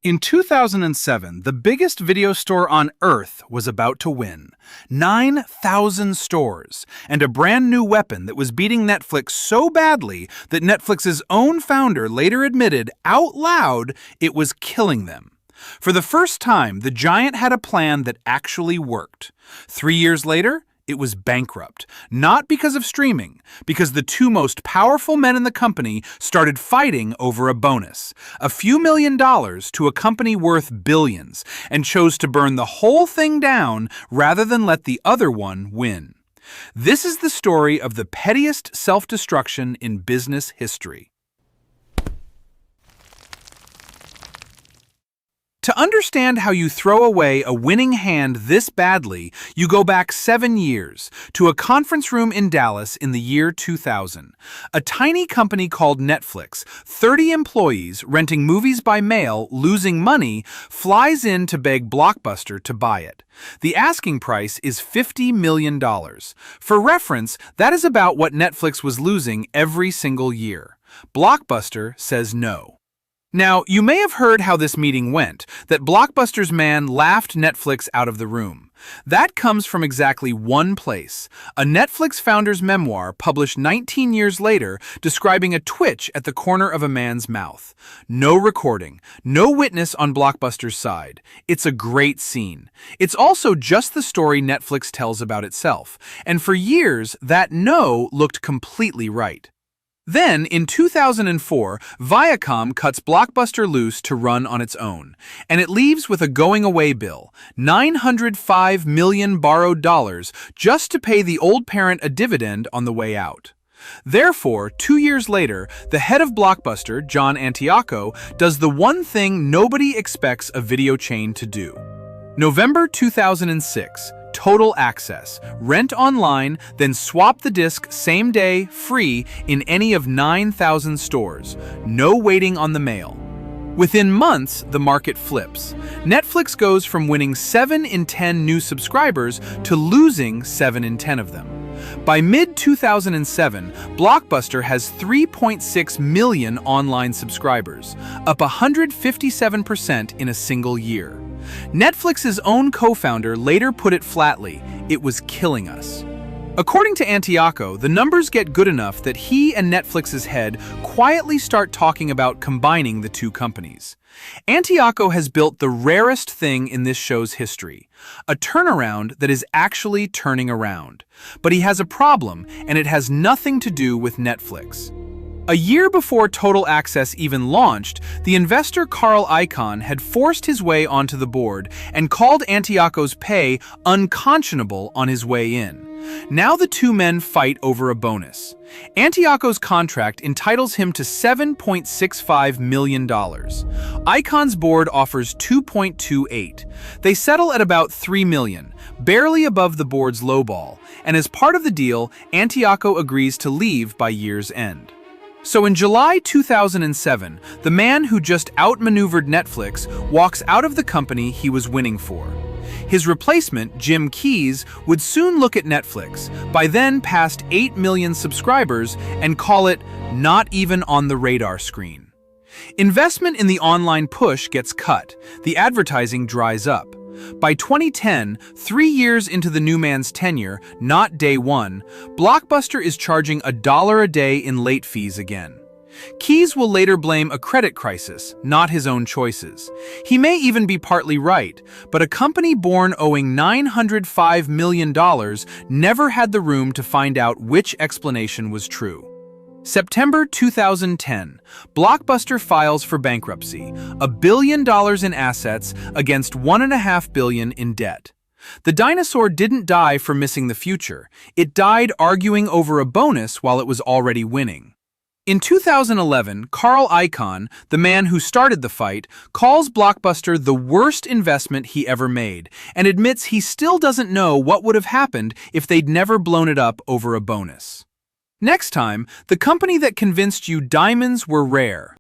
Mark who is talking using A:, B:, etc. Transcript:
A: In 2007, the biggest video store on Earth was about to win. 9,000 stores, and a brand new weapon that was beating Netflix so badly that Netflix's own founder later admitted out loud it was killing them. For the first time, the giant had a plan that actually worked. 3 years later, it was bankrupt, not because of streaming, because the two most powerful men in the company started fighting over a bonus, a few $1,000,000 to a company worth billions, and chose to burn the whole thing down rather than let the other one win. This is the story of the pettiest self-destruction in business history. To understand how you throw away a winning hand this badly, you go back 7 years to a conference room in Dallas in the year 2000. A tiny company called Netflix, 30 employees renting movies by mail, losing money, flies in to beg Blockbuster to buy it. The asking price is $50 million. For reference, that is about what Netflix was losing every single year. Blockbuster says no. Now, you may have heard how this meeting went, that Blockbuster's man laughed Netflix out of the room. That comes from exactly one place, a Netflix founder's memoir published 19 years later describing a twitch at the corner of a man's mouth. No recording, no witness on Blockbuster's side. It's a great scene. It's also just the story Netflix tells about itself, and for years, that no looked completely right. Then, in 2004, Viacom cuts Blockbuster loose to run on its own, and it leaves with a going-away bill, $905 million borrowed dollars, just to pay the old parent a dividend on the way out. Therefore, 2 years later, the head of Blockbuster, John Antioco, does the one thing nobody expects a video chain to do. November 2006. Total access. Rent online, then swap the disc same day, free, in any of 9,000 stores. No waiting on the mail. Within months, the market flips. Netflix goes from winning 7 in 10 new subscribers to losing 7 in 10 of them. By mid-2007, Blockbuster has 3.6 million online subscribers, up 157% in a single year. Netflix's own co-founder later put it flatly, "It was killing us." According to Antioco, the numbers get good enough that he and Netflix's head quietly start talking about combining the two companies. Antioco has built the rarest thing in this show's history, a turnaround that is actually turning around. But he has a problem, and it has nothing to do with Netflix. A year before Total Access even launched, the investor Carl Icahn had forced his way onto the board and called Antioco's pay unconscionable on his way in. Now the two men fight over a bonus. Antioco's contract entitles him to $7.65 million. Icahn's board offers $2.28. They settle at about $3 million, barely above the board's lowball, and as part of the deal, Antioco agrees to leave by year's end. So in July 2007, the man who just outmaneuvered Netflix walks out of the company he was winning for. His replacement, Jim Keyes, would soon look at Netflix, by then past 8 million subscribers, and call it not even on the radar screen. Investment in the online push gets cut. The advertising dries up. By 2010, 3 years into the new man's tenure, not day one, Blockbuster is charging $1 a day in late fees again. Keyes will later blame a credit crisis, not his own choices. He may even be partly right, but a company born owing $905 million never had the room to find out which explanation was true. September 2010, Blockbuster files for bankruptcy, $1 billion in assets against $1.5 billion in debt. The dinosaur didn't die for missing the future. It died arguing over a bonus while it was already winning. In 2011, Carl Icahn, the man who started the fight, calls Blockbuster the worst investment he ever made and admits he still doesn't know what would have happened if they'd never blown it up over a bonus. Next time, the company that convinced you diamonds were rare.